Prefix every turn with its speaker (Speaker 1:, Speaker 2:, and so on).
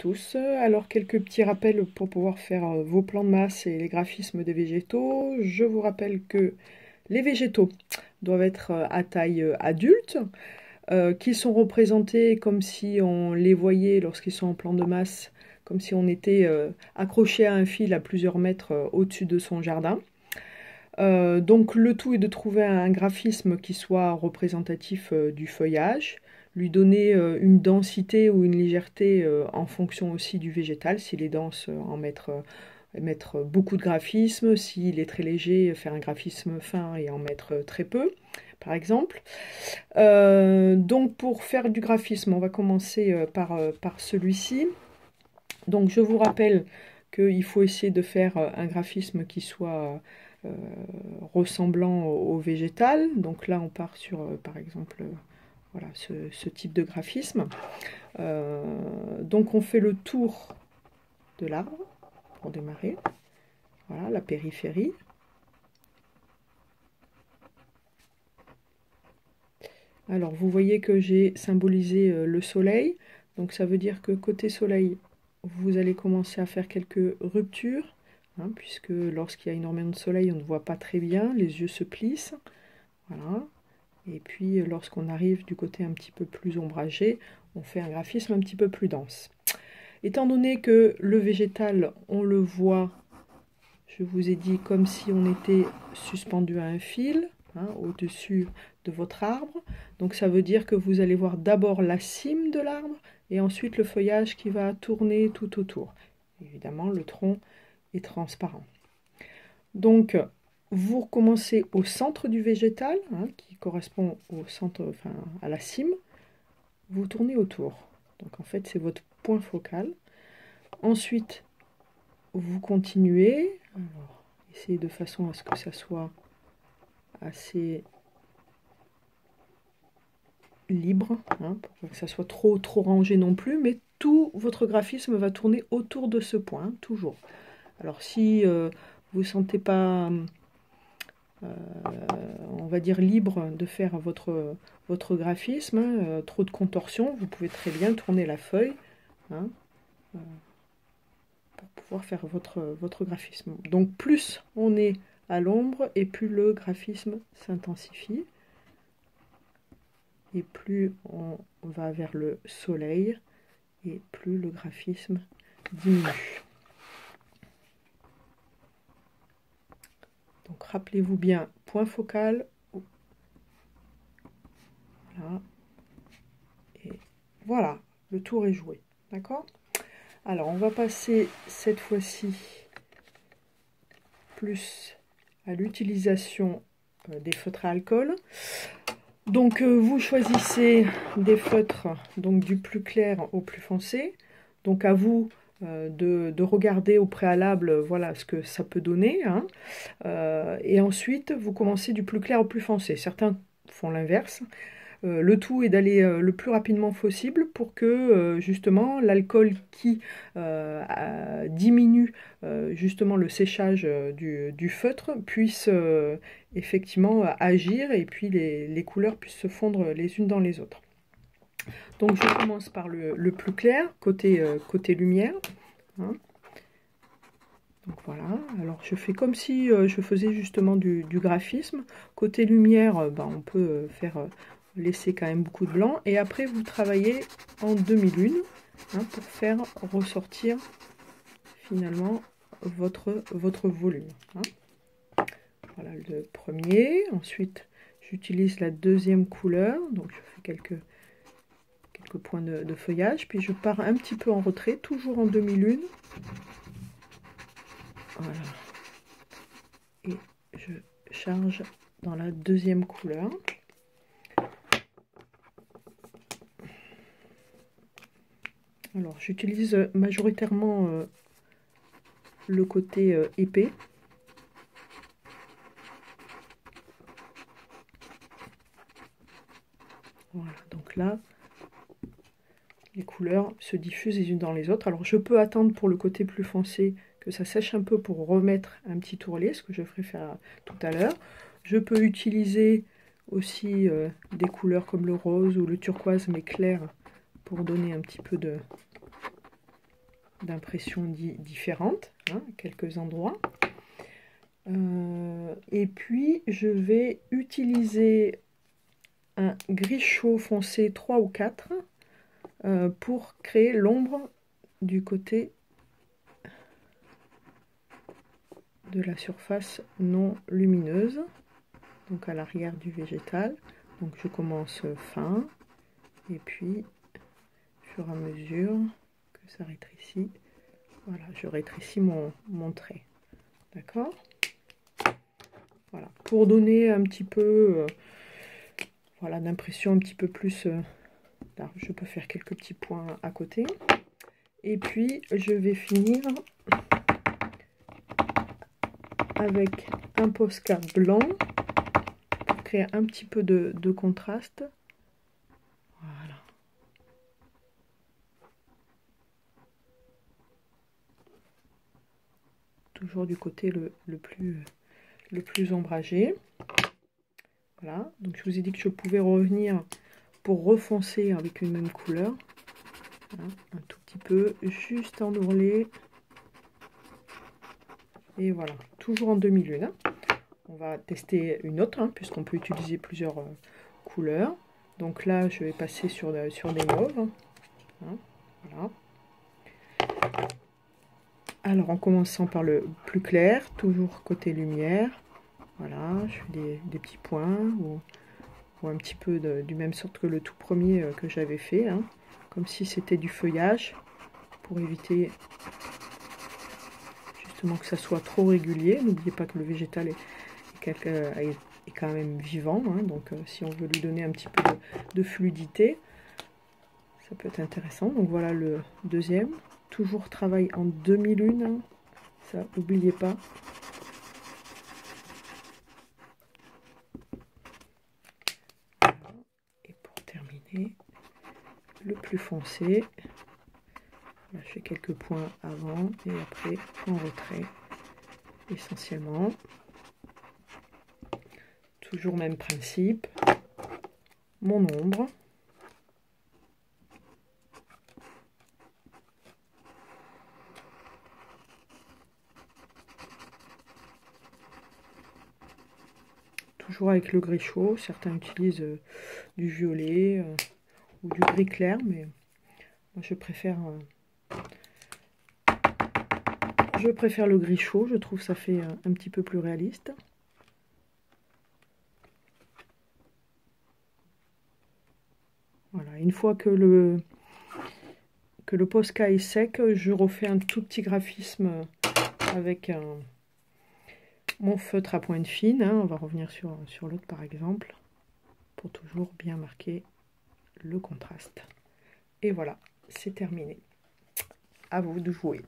Speaker 1: tous. Alors quelques petits rappels pour pouvoir faire vos plans de masse et les graphismes des végétaux. Je vous rappelle que les végétaux doivent être à taille adulte, qui sont représentés comme si on les voyait lorsqu'ils sont en plan de masse, comme si on était accroché à un fil à plusieurs mètres au-dessus de son jardin. Donc le tout est de trouver un graphisme qui soit représentatif du feuillage, lui donner une densité ou une légèreté en fonction aussi du végétal. S'il est dense, mettre beaucoup de graphisme. S'il est très léger, faire un graphisme fin et en mettre très peu, par exemple. Donc pour faire du graphisme, on va commencer par celui-ci. Donc je vous rappelle qu'il faut essayer de faire un graphisme qui soit ressemblant au végétal. Donc là on part sur par exemple voilà, ce type de graphisme. Donc on fait le tour de l'arbre pour démarrer. Voilà la périphérie. Alors vous voyez que j'ai symbolisé le soleil. Donc ça veut dire que côté soleil, vous allez commencer à faire quelques ruptures. Hein, puisque lorsqu'il y a énormément de soleil, on ne voit pas très bien, les yeux se plissent. Voilà. Et puis lorsqu'on arrive du côté un petit peu plus ombragé, on fait un graphisme un petit peu plus dense. Étant donné que le végétal, on le voit, je vous ai dit, comme si on était suspendu à un fil, hein, au-dessus de votre arbre. Donc ça veut dire que vous allez voir d'abord la cime de l'arbre et ensuite le feuillage qui va tourner tout autour. Évidemment, le tronc est transparent. Donc, vous recommencez au centre du végétal, hein, qui correspond au centre, enfin, à la cime. Vous tournez autour. Donc, en fait, c'est votre point focal. Ensuite, vous continuez. Alors, essayez de façon à ce que ça soit assez libre, hein, pour pas que ça soit trop rangé non plus, mais tout votre graphisme va tourner autour de ce point, hein, toujours. Alors, si vous ne sentez pas... on va dire libre de faire votre graphisme, hein, trop de contorsion, vous pouvez très bien tourner la feuille, hein, pour pouvoir faire votre graphisme. Donc plus on est à l'ombre et plus le graphisme s'intensifie et plus on va vers le soleil et plus le graphisme diminue. Donc rappelez-vous bien, point focal, voilà, et voilà, le tour est joué, d'accord? Alors on va passer cette fois-ci plus à l'utilisation des feutres à alcool. Donc vous choisissez des feutres donc du plus clair au plus foncé. Donc à vous de regarder au préalable voilà ce que ça peut donner, hein. Et ensuite vous commencez du plus clair au plus foncé. Certains font l'inverse. Le tout est d'aller le plus rapidement possible pour que justement l'alcool qui diminue justement le séchage du feutre puisse effectivement agir et puis les couleurs puissent se fondre les unes dans les autres. Donc je commence par le plus clair, côté lumière. Hein. Donc voilà, alors je fais comme si je faisais justement du graphisme. Côté lumière, ben, on peut laisser quand même beaucoup de blanc. Et après, vous travaillez en demi-lune, hein, pour faire ressortir finalement votre volume. Hein. Voilà le premier. Ensuite, j'utilise la deuxième couleur. Donc je fais quelques points de feuillage. Puis je pars un petit peu en retrait, toujours en demi-lune. Voilà. Et je charge dans la deuxième couleur. Alors j'utilise majoritairement le côté épais. Voilà, donc là, les couleurs se diffusent les unes dans les autres. Alors je peux attendre pour le côté plus foncé que ça sèche un peu pour remettre un petit tourlet, ce que je ferai faire tout à l'heure. Je peux utiliser aussi des couleurs comme le rose ou le turquoise, mais clair, pour donner un petit peu de d'impression différentes, hein, à quelques endroits. Et puis je vais utiliser un gris chaud foncé 3 ou 4 pour créer l'ombre du côté de la surface non lumineuse, donc à l'arrière du végétal. Donc je commence fin et puis au fur et à mesure que ça rétrécit, voilà, je rétrécis mon trait, d'accord. Voilà, pour donner un petit peu voilà, d'impression un petit peu plus là, je peux faire quelques petits points à côté et puis je vais finir avec un Posca blanc pour créer un petit peu de contraste. Voilà. Toujours du côté le plus ombragé. Voilà, donc je vous ai dit que je pouvais revenir pour refoncer avec une même couleur. Voilà, un tout petit peu, juste en ourlet. Et voilà, toujours en demi-lune. Hein. On va tester une autre, hein, puisqu'on peut utiliser plusieurs couleurs. Donc là, je vais passer sur des mauves. Hein, voilà. Alors, en commençant par le plus clair, toujours côté lumière. Voilà, je fais des petits points ou un petit peu du même sorte que le tout premier que j'avais fait, hein, comme si c'était du feuillage, pour éviter justement que ça soit trop régulier. N'oubliez pas que le végétal est quand même vivant, hein, donc si on veut lui donner un petit peu de fluidité, ça peut être intéressant. Donc voilà le deuxième, toujours travail en demi-lune, hein, ça n'oubliez pas. Et pour terminer, le plus foncé, là, je fais quelques points avant et après en retrait essentiellement. Toujours même principe, mon ombre. Toujours avec le gris chaud, certains utilisent du violet ou du gris clair, mais moi je préfère le gris chaud, je trouve que ça fait un petit peu plus réaliste. Voilà, une fois que le Posca est sec, je refais un tout petit graphisme avec mon feutre à pointe fine. Hein. On va revenir sur l'autre par exemple, pour toujours bien marquer le contraste. Et voilà, c'est terminé. À vous de jouer.